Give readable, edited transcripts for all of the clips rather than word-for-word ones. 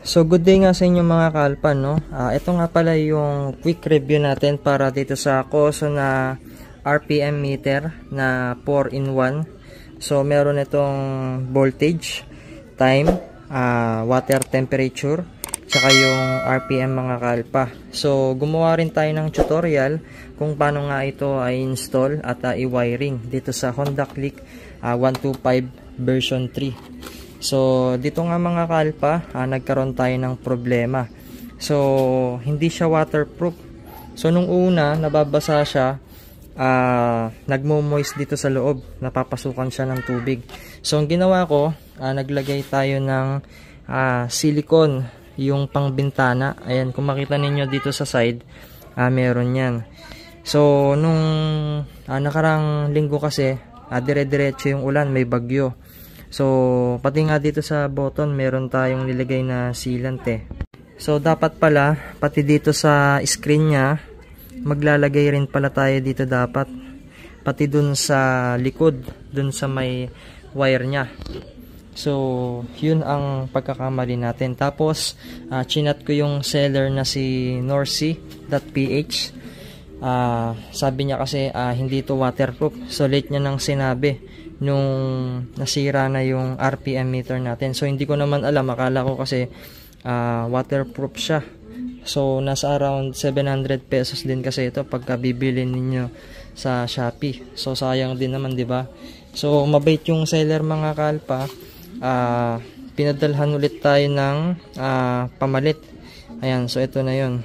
So good day nga sa inyo mga kalpan, no? Ito nga pala yung quick review natin para dito sa Koso na RPM meter na 4-in-1. So meron itong voltage, time, water temperature, tsaka yung RPM mga kalpa. So gumawa rin tayo ng tutorial kung paano nga ito ay install at i-wiring dito sa Honda Click 125 version 3. So dito nga mga kalpa, nagkaroon tayo ng problema. So hindi siya waterproof. So nung una nababasa siya, nagmo-moist dito sa loob, napapasukan siya ng tubig. So ang ginawa ko, naglagay tayo ng silicone, yung pangbintana. Ayan, kung makita ninyo dito sa side, meron yan. So nung nakarang linggo kasi, dire-diretso yung ulan, may bagyo. So pati nga dito sa button meron tayong nilagay na sealant eh. So dapat pala pati dito sa screen nya maglalagay rin pala tayo dito dapat, pati dun sa likod, dun sa may wire nya. So yun ang pagkakamali natin. Tapos chinat ko yung seller na si Norcy.ph. Sabi niya kasi hindi to waterproof. So late niya nang sinabi nung nasira na yung RPM meter natin. So hindi ko naman alam, akala ko kasi waterproof siya. So nasa around 700 pesos din kasi ito pagka bibili ninyo sa Shopee. So sayang din naman, 'di ba? So mabait yung seller mga kalpa. Pinadalhan ulit tayo ng pamalit. Ayan, so ito na yun.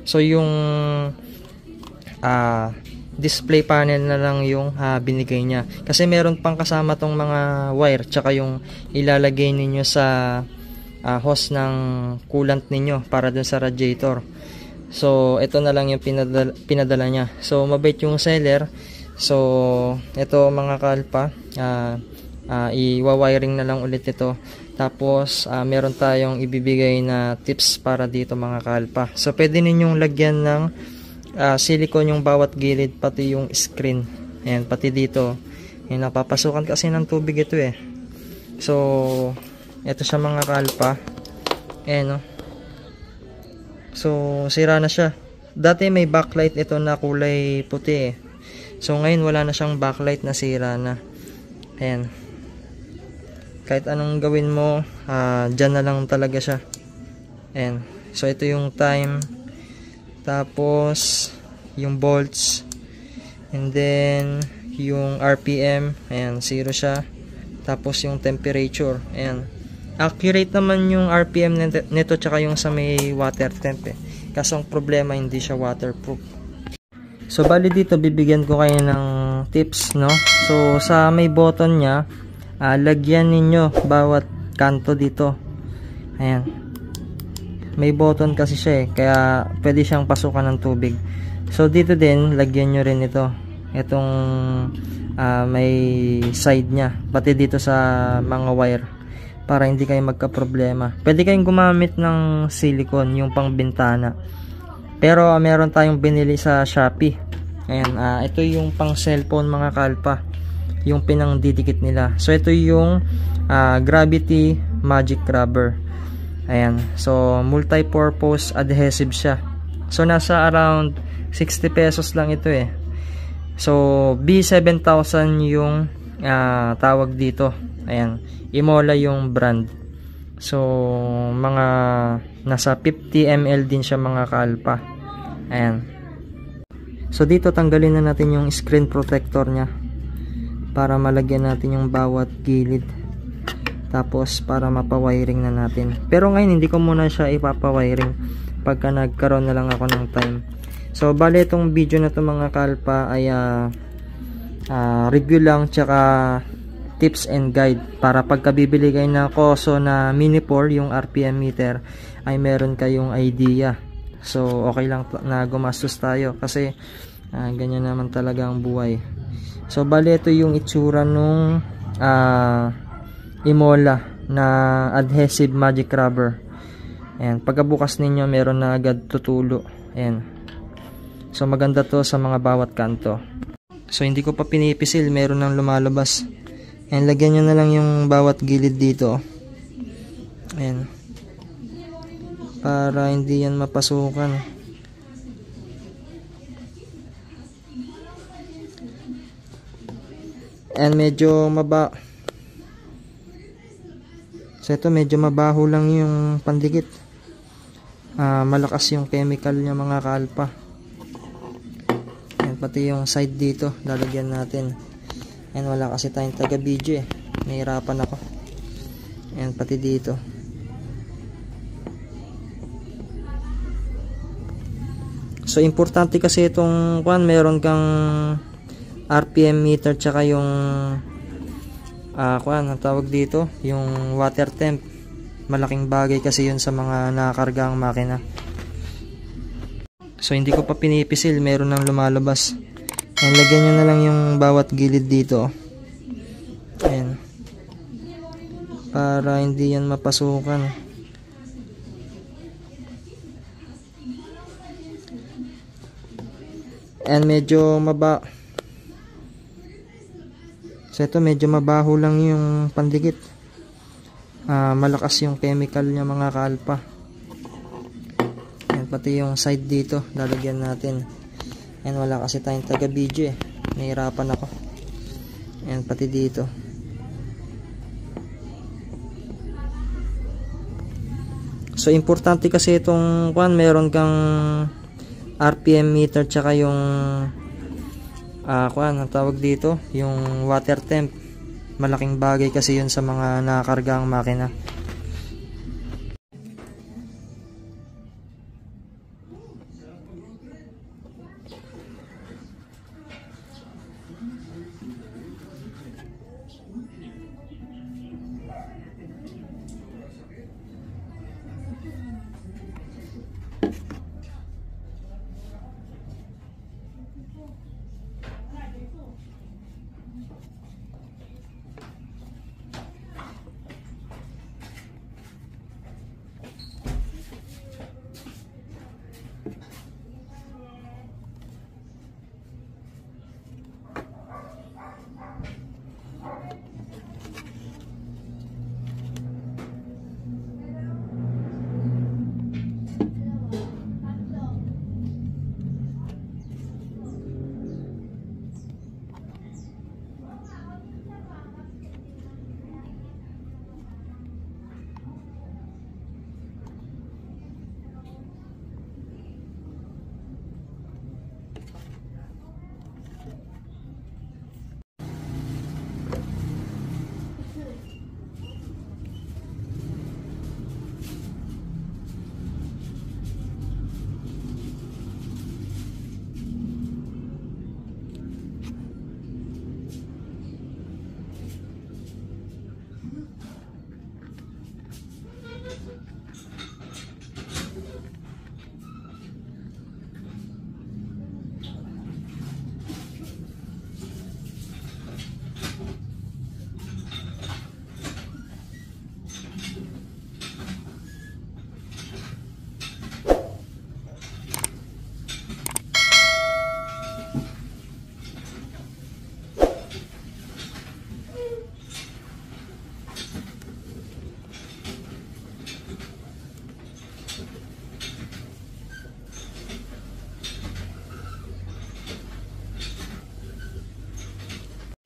So yung display panel na lang yung binigay niya, kasi meron pang kasama tong mga wire tsaka yung ilalagay ninyo sa hose ng coolant ninyo para dun sa radiator. So ito na lang yung pinadala niya. So mabait yung seller. So ito mga kalpa, i-wiring na lang ulit ito. Tapos meron tayong ibibigay na tips para dito mga kalpa. So pwede ninyong lagyan ng silicone yung bawat gilid, pati yung screen. Ayan, pati dito. Ayan, napapasukan kasi ng tubig ito eh. So ito siya mga kalpa. Ayan, no? So sira na siya. Dati may backlight ito na kulay puti eh. So ngayon wala na siyang backlight, na sira na. Ayan. Kahit anong gawin mo, dyan na lang talaga siya. Ayan. So ito yung time, tapos yung volts, and then yung RPM, ayan, 0 siya. Tapos yung temperature, ayan. Accurate naman yung RPM nito tsaka yung sa may water temp eh. Kaso ang problema, hindi siya waterproof. So bali dito bibigyan ko kayo ng tips, no? So sa may button nya, lagyan ninyo bawat kanto dito. Ayan. May button kasi siya eh, kaya pwede siyang pasukan ng tubig. So dito din lagyan nyo rin ito, itong may side nya, pati dito sa mga wire, para hindi kayo magka-problema. Pwede kayong gumamit ng silicone, yung pang bintana, pero meron tayong binili sa Shopee. Ayan, ito yung pang cellphone mga kalpa, yung pinang didikit nila. So ito yung Gravity Magic Rubber. Ayan, so multi-purpose adhesive siya. So nasa around 60 pesos lang ito eh. So B7000 yung tawag dito. Ayan, Imola yung brand. So mga nasa 50 ml din siya mga kalpa. Ayan. So dito tanggalin na natin yung screen protector nya para malagyan natin yung bawat gilid. Tapos para mapawiring na natin. Pero ngayon hindi ko muna siya ipapawiring pagka nagkaroon na lang ako ng time. So bali itong video na to mga kalpa ay review lang tsaka tips and guide, para pagka bibili kayo na Koso na Mini 4 yung RPM meter ay meron kayong idea. So okay lang na gumastos tayo kasi ganyan naman talaga ang buhay. So bali ito yung itsura nung Imola na adhesive magic rubber. Ayan, pagkabukas ninyo meron na agad tutulo. Ayan. So maganda to sa mga bawat kanto. So hindi ko pa pinipisil, meron nang lumalabas. Ayan, lagyan nyo na lang yung bawat gilid dito. Ayan. para hindi yan mapasukan. And medyo ito medyo mabaho lang yung pandikit. Malakas yung chemical niya mga kaalpa. And pati yung side dito lalagyan natin. And wala kasi tayong taga video nahirapan ako. And pati dito. So importante kasi itong meron kang RPM meter tsaka yung ang tawag dito, yung water temp. Malaking bagay kasi yun sa mga nakakargang makina. So hindi ko pa pinipisil, meron nang lumalabas. And lagyan nyo na lang yung bawat gilid dito. Ayan. Para hindi yan mapasukan. And medyo ito medyo mabaho lang yung pandikit. Malakas yung chemical niya mga kaalpa. And pati yung side dito lalagyan natin. And wala kasi tayong taga video nahirapan ako. And pati dito. So importante kasi itong meron kang RPM meter tsaka yung ang tawag dito, yung water temp. Malaking bagay kasi yun sa mga nakakargang makina.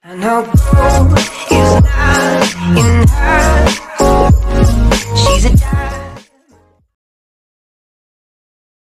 And I'll go